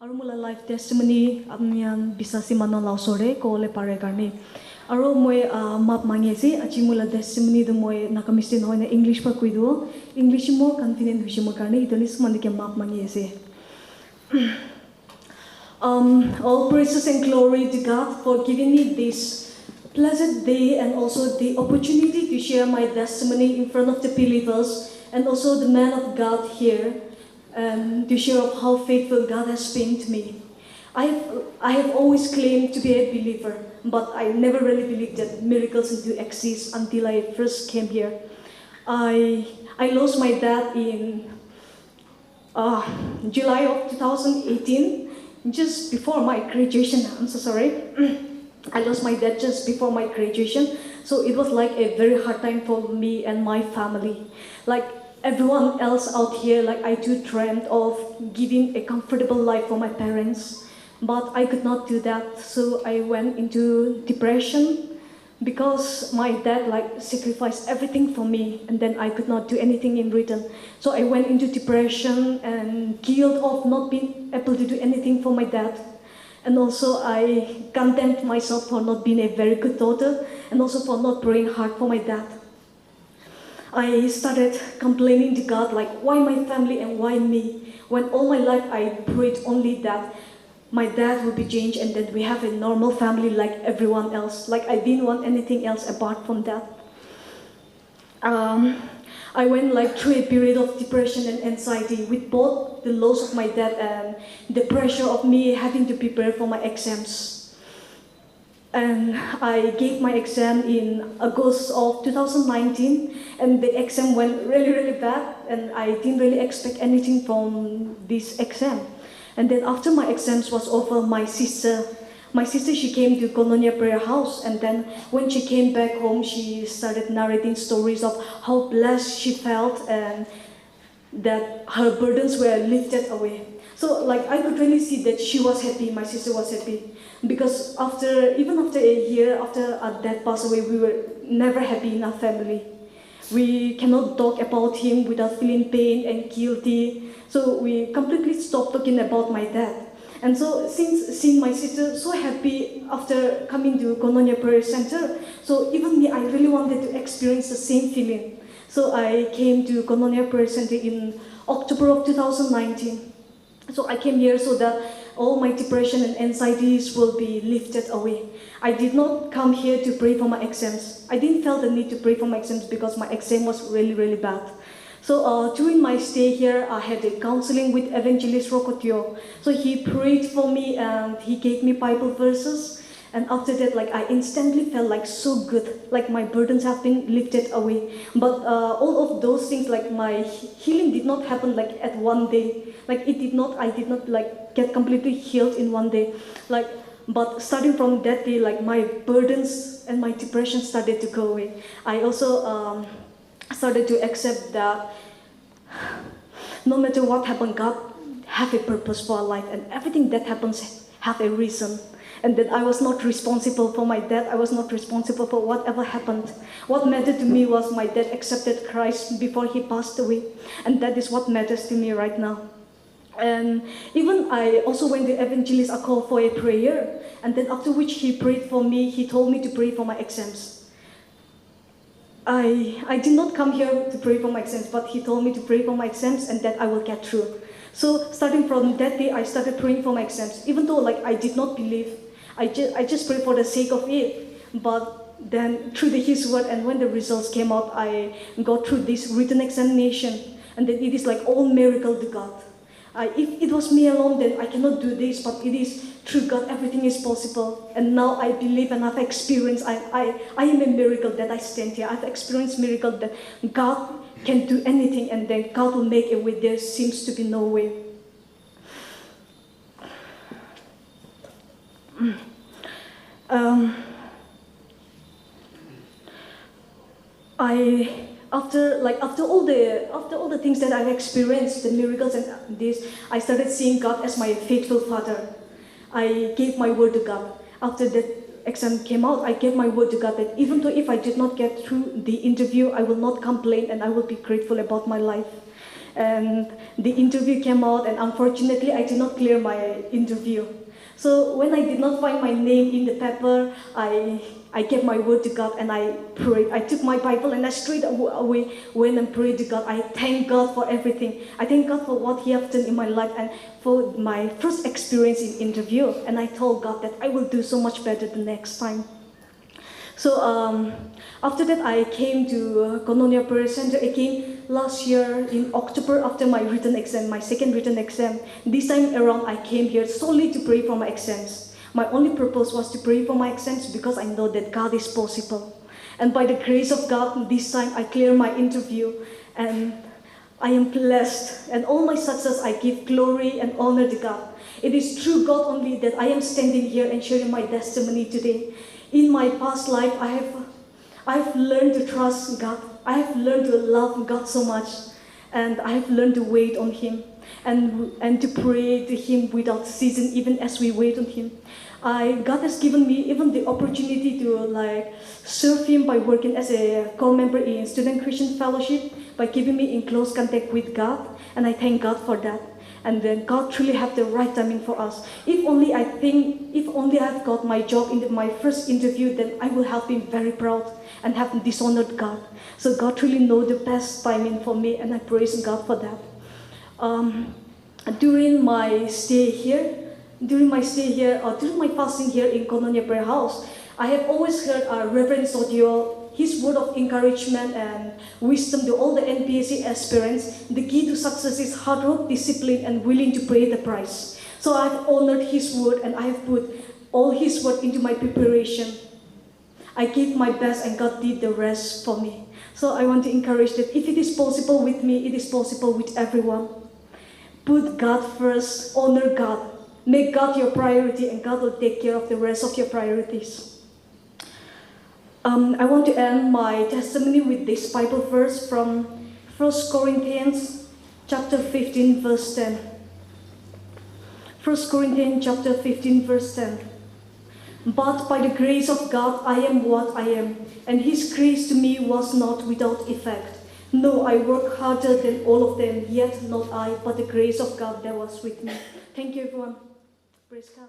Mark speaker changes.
Speaker 1: Aru mula life testimony amian bisa si mano lau sore ko le pare karni. Aru moi map mangi si achi mula testimony do moi nakamisti no na English pa kuido English mo confident hushi mo karni ito ni sumandi ke map mangi si. All praises and glory to God for giving me this pleasant day and also the opportunity to share my testimony in front of the believers and also the man of God here. To share of how faithful God has been to me. I have always claimed to be a believer, but I never really believed that miracles do exist until I first came here. I lost my dad in July of 2018, just before my graduation. I'm so sorry. I lost my dad just before my graduation, so it was like a very hard time for me and my family. Like everyone else out here, like I too dreamed of giving a comfortable life for my parents, but I could not do that. So I went into depression because my dad like sacrificed everything for me, and then I could not do anything in return. So I went into depression and guilt of not being able to do anything for my dad. And also I condemned myself for not being a very good daughter and also for not praying hard for my dad. I started complaining to God, like, why my family and why me? When all my life I prayed only that my dad would be changed and that we have a normal family like everyone else. Like, I didn't want anything else apart from that. I went like through a period of depression and anxiety with both the loss of my dad and the pressure of me having to prepare for my exams. And I gave my exam in August of 2019, and the exam went really bad, and I didn't really expect anything from this exam. And then after my exams was over, my sister, she came to Koinonia prayer house, and then when she came back home, she started narrating stories of how blessed she felt and that her burdens were lifted away. So like I could really see that she was happy, my sister was happy. Because even after a year after our dad passed away, we were never happy in our family. We cannot talk about him without feeling pain and guilty. So we completely stopped talking about my dad. And so since seeing my sister so happy after coming to Koinonia Prayer Center, so even me, I really wanted to experience the same feeling. So I came to Koinonia Prayer Center in October of 2019. So I came here so that all my depression and anxieties will be lifted away. I did not come here to pray for my exams. I didn't feel the need to pray for my exams because my exam was really bad. So during my stay here, I had a counseling with Evangelist Rokotio. So he prayed for me and he gave me Bible verses. And after that, like I instantly felt like so good, like my burdens have been lifted away. But all of those things, like my healing did not happen like at one day. Like I did not like get completely healed in one day. But starting from that day, like my burdens and my depression started to go away. I also started to accept that no matter what happened, God have a purpose for our life, and everything that happens have a reason. And that I was not responsible for my dad. I was not responsible for whatever happened. What mattered to me was my dad accepted Christ before he passed away. And that is what matters to me right now. And even I also went to Evangelist Akol for a prayer. And then after which he prayed for me, he told me to pray for my exams. I did not come here to pray for my exams, but he told me to pray for my exams and that I will get through. So starting from that day, I started praying for my exams. Even though like I did not believe, I just prayed for the sake of it. But then through His word and when the results came out, I got through this written examination. And then it is like all miracle to God. If it was me alone, then I cannot do this, but it is through God, everything is possible. And now I believe and I've experienced, I am a miracle that I stand here. I've experienced miracle that God can do anything and then God will make a way. There seems to be no way. After all the things that I've experienced, the miracles and this, I started seeing God as my faithful Father. I gave my word to God. After that exam came out, I gave my word to God that even though if I did not get through the interview, I will not complain and I will be grateful about my life. And the interview came out, and unfortunately, I did not clear my interview. So when I did not find my name in the paper, I gave my word to God and I prayed. I took my Bible and I straight away went and prayed to God. I thank God for everything. I thank God for what He has done in my life and for my first experience in interview. And I told God that I will do so much better the next time. So after that, I came to Koinonia Prayer Center again last year in October after my written exam, my second written exam. This time around, I came here solely to pray for my exams. My only purpose was to pray for my exams because I know that God is possible. And by the grace of God, this time I cleared my interview and I am blessed. And all my success, I give glory and honor to God. It is through God only that I am standing here and sharing my testimony today. In my past life, I have learned to trust God. I have learned to love God so much. And I have learned to wait on Him and to pray to Him without ceasing, even as we wait on Him. God has given me even the opportunity to serve Him by working as a core member in Student Christian Fellowship, by keeping me in close contact with God. And I thank God for that. And then God truly have the right timing for us. If only I've got my job in my first interview, then I will have been very proud and have dishonored God. So God truly knows the best timing for me, and I praise God for that. During my fasting here in Koinonia Prayer House, I have always heard Reverend Sodio, his word of encouragement and wisdom to all the NPSC aspirants. The key to success is hard work, discipline, and willing to pay the price. So I've honored his word and I have put all his word into my preparation. I gave my best and God did the rest for me. So I want to encourage that if it is possible with me, it is possible with everyone. Put God first, honor God, make God your priority, and God will take care of the rest of your priorities. I want to end my testimony with this Bible verse from 1 Corinthians chapter 15, verse 10. 1 Corinthians chapter 15, verse 10. But by the grace of God, I am what I am, and His grace to me was not without effect. No, I work harder than all of them, yet not I, but the grace of God that was with me. Thank you, everyone. Praise God.